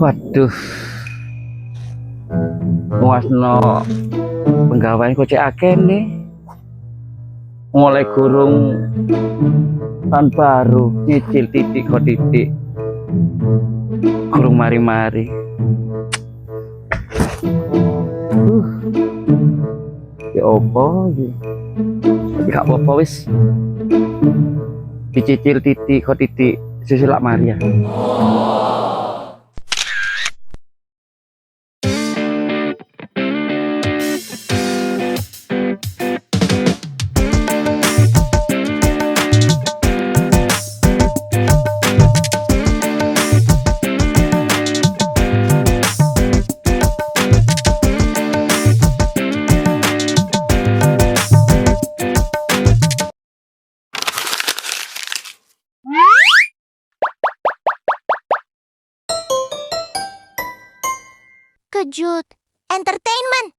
Waduh, muasno penggawean kok cek akeh nih. Mulai gurung tahun baru, nyicil titik kok titik. Gurung mari-mari. Ya opo iki? Tapi gak apa-apa wis. Dicicil titik kok titik susulak Maria. Kejut Entertainment.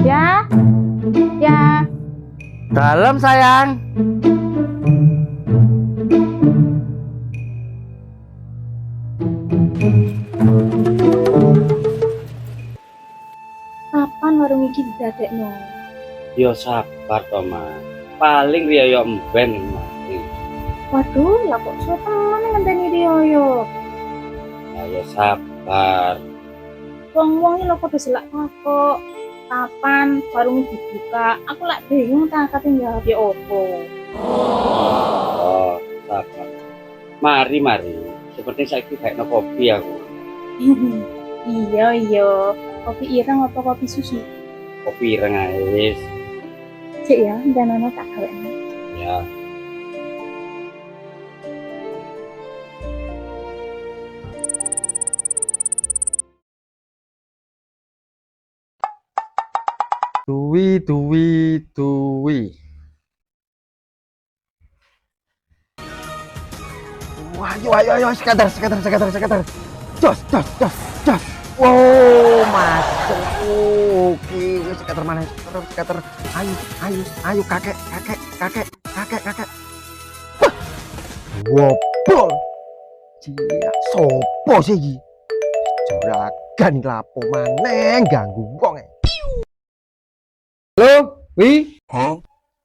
Ya, ya. Dalam sayang. Kapan warung iki didadekno? Yo sabar to, Mas. Paling riyo yo emben mati. Waduh, lah kok suwe temen ngenteni Rioyo. Ayo sabar. Wong-wong iki lho padha selak takok. Kapan warung dibuka? Aku lak bingung tak kate jawab ya opo. Oh, sabar. Mari. Seperti saiki kayak no kopi aku. Iya. Kopi ireng apa kopi susu? Kopi ireng ae wis. Cek ya, danono tak gawekno. Ya. Duwi. Wah, ayo, sekedar. Jos. Wow, masuk. Oke, sekedar mana? Sekedar. Ayo, kakek. Wobol. Cia, sopo sih iki? Juragan lapo maneh ganggu wong. Halo, Wi?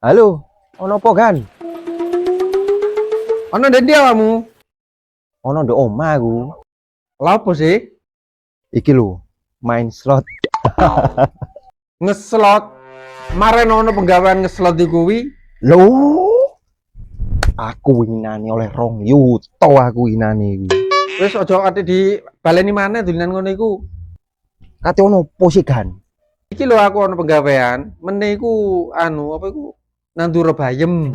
Halo, ono apa kan? Ono ndi awakmu? Ono ndek omah aku. Lha opo sih? Iki lho, main slot. Ngeslot. Maren ono penggawean ngeslot iku kuwi. Lho. Aku winginane oleh 2 yuto aku winane iku. Wis aja ate di baleni maneh dolanan ngono iku. Kate ono opo sih kan? Iki lho aku ono penggawean, meneh iku anu apa iku nandur bayem.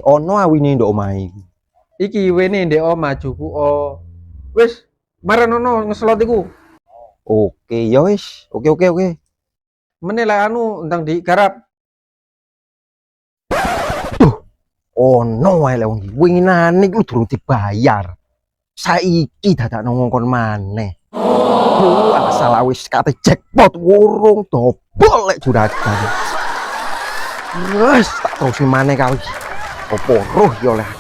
Ono awine ndok omahe. Iki wene ndek omah juku wis maren ono ngeslot iku. Oke, ya wis. Oke. Meneh lah anu ndang digarap. Ono wae lek wong iki. Winginane iku durung dibayar. Saiki dadakno ngongkon maneh. Salah wis kate jackpot wurung dobol lek juragan. Wes tak terusin maneh kali. Opo roh ya oleh.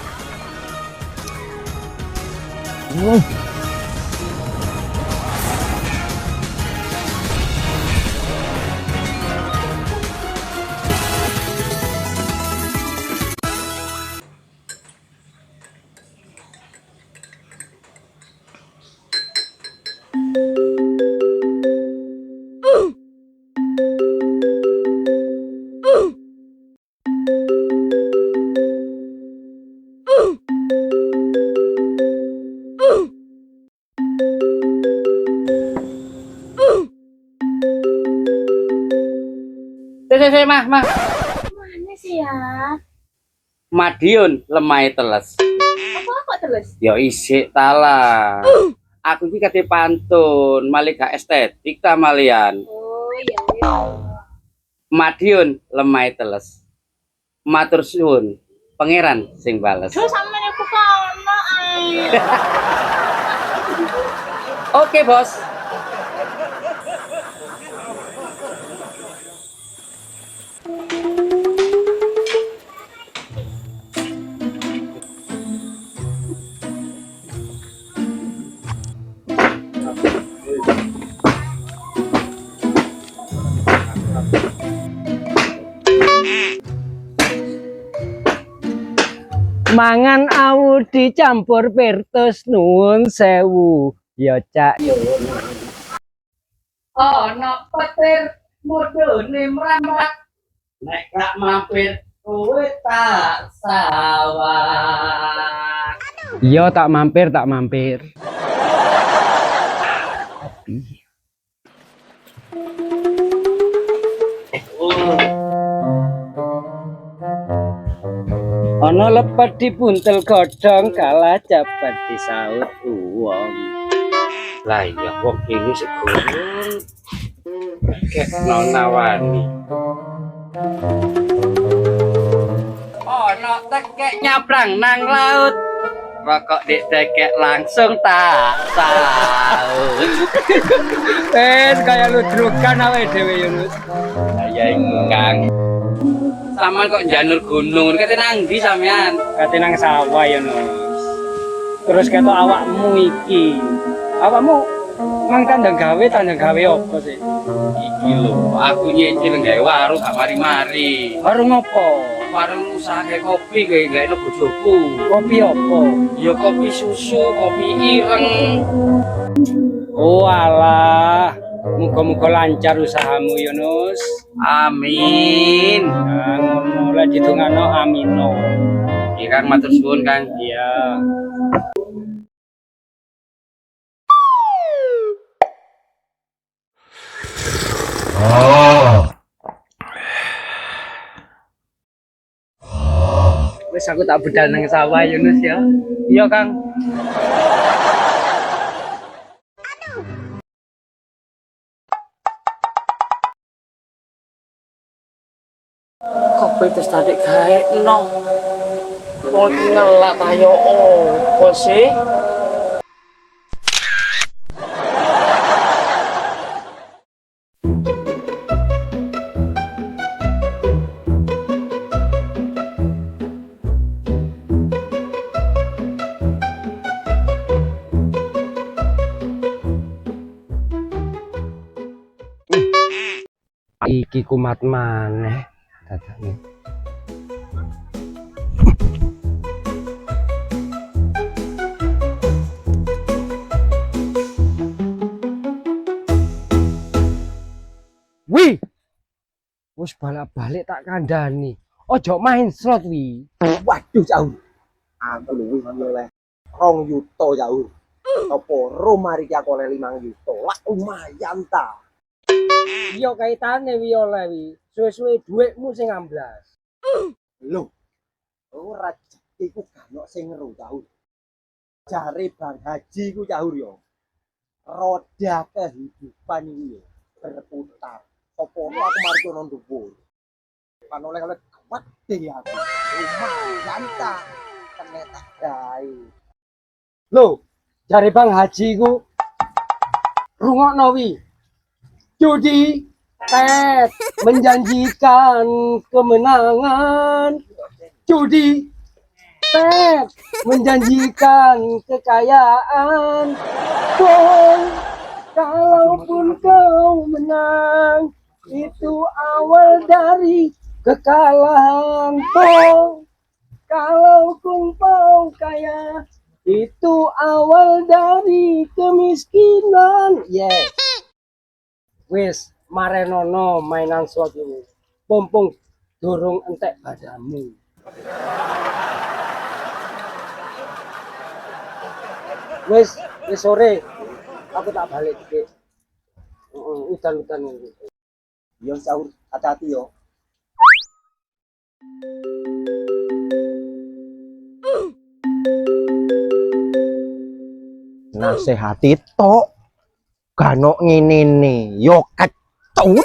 Mah. Mana sih ya? Madiun lemai teles. Apa kok terus? Ya isik tala. Aku iki kate pantun, malih gak estetik ta malian. Oh iya. Madiun lemai teles. Matur suwun, pangeran sing bales. Terus sampeyan aku kono. Oke, Bos. Mangan awu dicampur pirtus nuwun sewu. Ya cak. Ana petir mudhune mrambat nek gak mampir kowe tak sawah. Iya tak mampir. Ana lepet dibuntel godhong kalah cepet disaut uwong. Lah iya wong kene sik gurung kek nawani. Ana tekek nyabrang nang laut. Rokok dik tekek langsung tak saut. Kaya ludrukan awake dhewe Yunus. Lah ya ingkang. Saman kok janur gunung kate nang ndi sampean? Kate nang sawah Yunus. Terus ketok awakmu iki. Awakmu mang tandang gawe apa sih? Iki lho, aku nyicil gawe warung gak mari-mari. Warung apa? Warung usaha kopi gawe gawe bojoku. Kopi apa? Ya kopi susu, kopi ireng. Oh alah, muga-muga lancar usahamu Yunus. Amin. Nah, ngono lah didongakno amino. Iya Kang, matur suwun Kang. Iya. Wes aku tak budal nang sawah Yunus ya. Iya Kang. Kopi terus tadi gawe no. Mau ngelak tayo opo sih? Iki kumat maneh dadane. Wih. Wis balak-balik tak kandhani. Ojo main slot wi. Waduh jauh. Aku lho wis oleh 2 yuta jauh. Apa rum mari ki aku oleh 5 yuta. Lah lumayan ta. Iya kaitane wi oleh wi. Suwe-suwe dhuwitmu sing amblas. Lho. Ora iku ganok sing ngeru jauh. Jare Bang Haji ku jauh yo. Roda kehidupan iki yo berputar. Apa aku mari kono dhuwur. Kan oleh-oleh gede aku. Lumayan ta. Ternyata gawe. Lho, jare Bang Haji ku rungokno wi. Judi tet menjanjikan kemenangan. Judi tet menjanjikan kekayaan. Boy, kalaupun kau menang, itu awal dari kekalahan. Boy, kalaupun kau kaya, itu awal dari kemiskinan. Yes. Wis marenono mainan slot ini. Pompong dorong entek padamu. Wis sore. Aku tak balik dikit. Udan-udan ini. Yo sahur hati-hati yo. Nasihati tok. Ganok ngene ne yo kecut.